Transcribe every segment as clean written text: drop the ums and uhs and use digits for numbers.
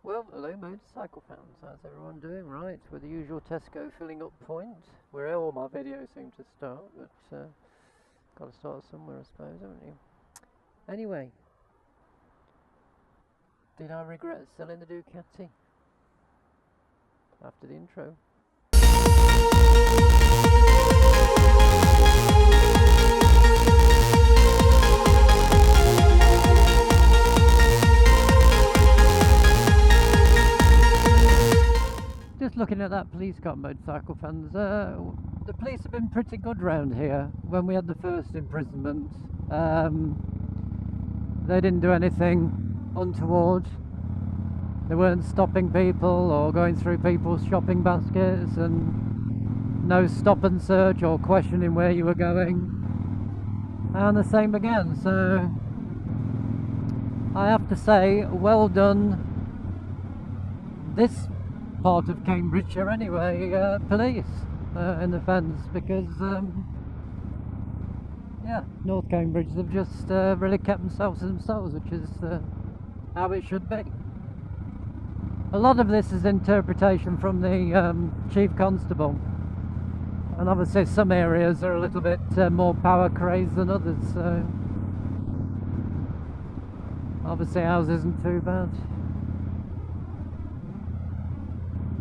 Well, hello motorcycle fans, how's everyone doing? Right, with the usual Tesco filling up point, where all my videos seem to start, but got to start somewhere I suppose, haven't you? Anyway, did I regret selling the Ducati? After the intro. Just looking at that police car, motorcycle fans, the police have been pretty good round here. When we had the first imprisonment, they didn't do anything untoward. They weren't stopping people or going through people's shopping baskets, and no stop and search or questioning where you were going. And the same again, so I have to say, well done this part of Cambridgeshire anyway, police in the fence, because yeah, North Cambridge, they've just really kept themselves to themselves, which is how it should be. A lot of this is interpretation from the Chief Constable, and obviously some areas are a little bit more power crazed than others, so obviously ours isn't too bad.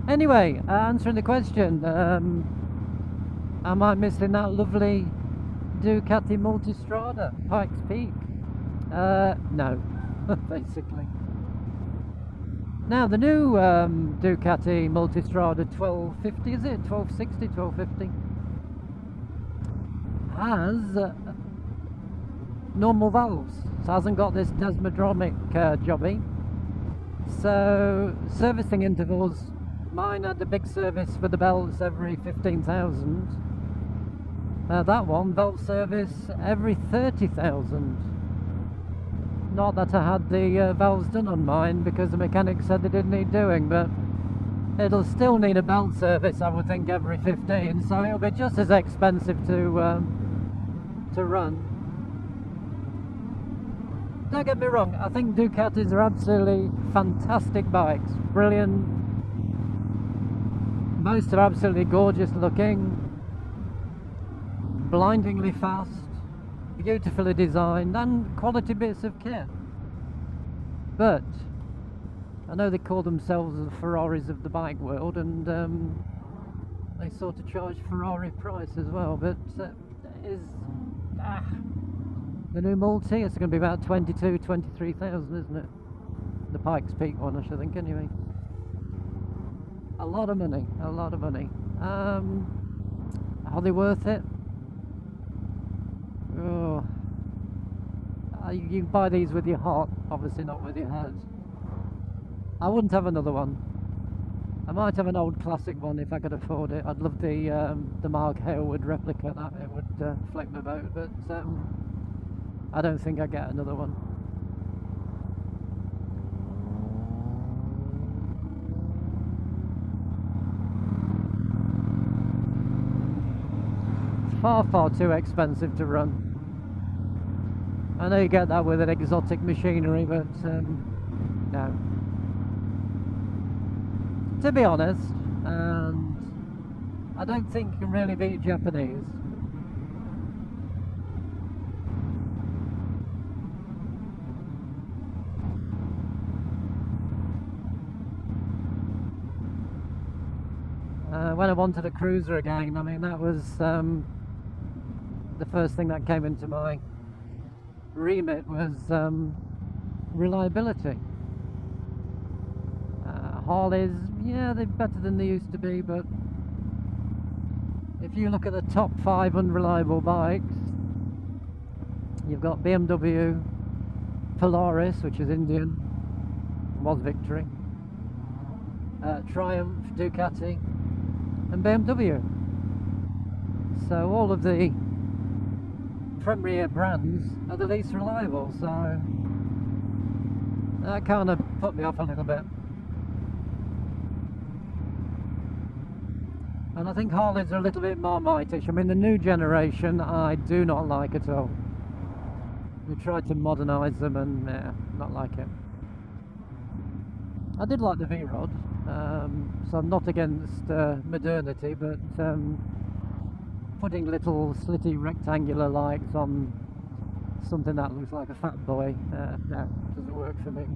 Anyway, answering the question, am I missing that lovely Ducati Multistrada, Pikes Peak? No, basically. Now the new Ducati Multistrada 1250, is it? 1260, 1250? Has normal valves. So it hasn't got this desmodromic jobby. So servicing intervals, mine had a big service for the belts every 15,000. That one, belt service every 30,000. Not that I had the valves done on mine, because the mechanic said they didn't need doing, but it'll still need a belt service, I would think, every 15, so it'll be just as expensive to run. Don't get me wrong, I think Ducatis are absolutely fantastic bikes, brilliant. Most are absolutely gorgeous looking, blindingly fast, beautifully designed, and quality bits of kit. But I know they call themselves the Ferraris of the bike world, and they sort of charge Ferrari price as well, but the new Multi, it's going to be about 23,000, isn't it? The Pikes Peak one, I should think, anyway. A lot of money, a lot of money. Are they worth it? Oh, you buy these with your heart, obviously not with your head. I wouldn't have another one. I might have an old classic one if I could afford it. I'd love the Mark Hailwood replica, that it would flip my boat, but I don't think I'd get another one. Far too expensive to run. I know you get that with an exotic machinery, but no. To be honest, and I don't think you can really beat Japanese. When I wanted a cruiser again, I mean, that was the first thing that came into my remit was reliability. Harleys, yeah, they're better than they used to be, but if you look at the top 5 unreliable bikes, you've got BMW, Polaris, which is Indian, was Victory, Triumph, Ducati, and BMW. So all of the premier brands are the least reliable, so that kind of put me off a little bit. And I think Harleys are a little bit Marmite-ish. I mean, the new generation I do not like at all. We tried to modernise them and not like it. I did like the V-Rod, so I'm not against modernity, but putting little slitty rectangular lights on something that looks like a fat boy, no, doesn't work for me.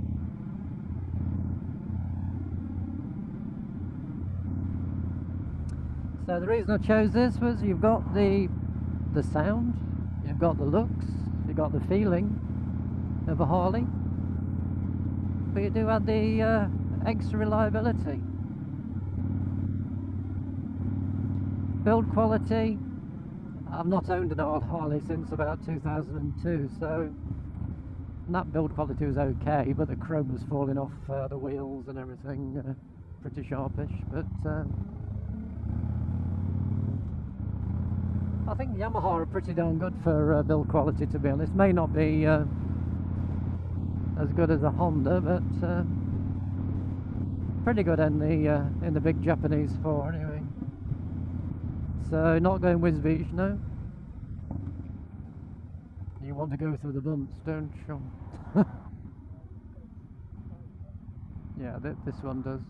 So the reason I chose this was you've got the sound, you've got the looks, you've got the feeling of a Harley, but you do have the extra reliability. Build quality, I've not owned an old Harley since about 2002, so that build quality was okay, but the chrome was falling off the wheels and everything, pretty sharpish, but I think Yamaha are pretty darn good for build quality, to be honest. May not be as good as a Honda, but pretty good in the big Japanese 4 anyway. So not going whiz beach, no. You want to go through the bumps, don't you? Yeah, this one does.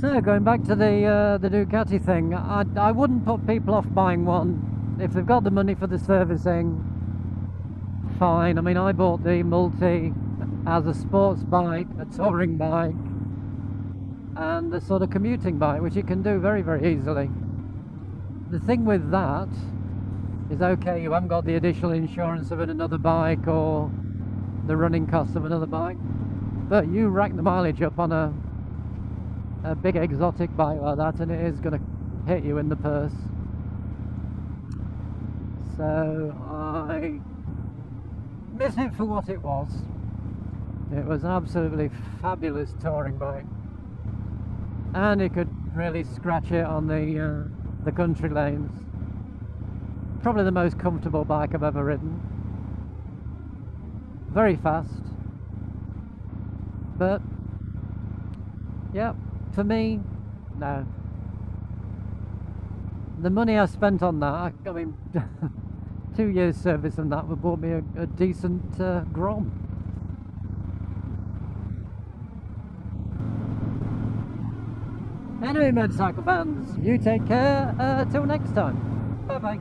So going back to the Ducati thing, I wouldn't put people off buying one if they've got the money for the servicing. Fine. I mean, I bought the Multi as a sports bike, a touring bike, and a sort of commuting bike, which you can do very, very easily. The thing with that is, okay, you haven't got the additional insurance of another bike or the running costs of another bike, but you rack the mileage up on a big exotic bike like that, and it is going to hit you in the purse. So I miss it for what it was. It was an absolutely fabulous touring bike, and you could really scratch it on the country lanes. Probably the most comfortable bike I've ever ridden. Very fast, but yeah, for me, no. The money I spent on that, I mean, 2 years service and that would bought me a decent Grom. Anyway, motorcycle fans, you take care, till next time. Bye bye.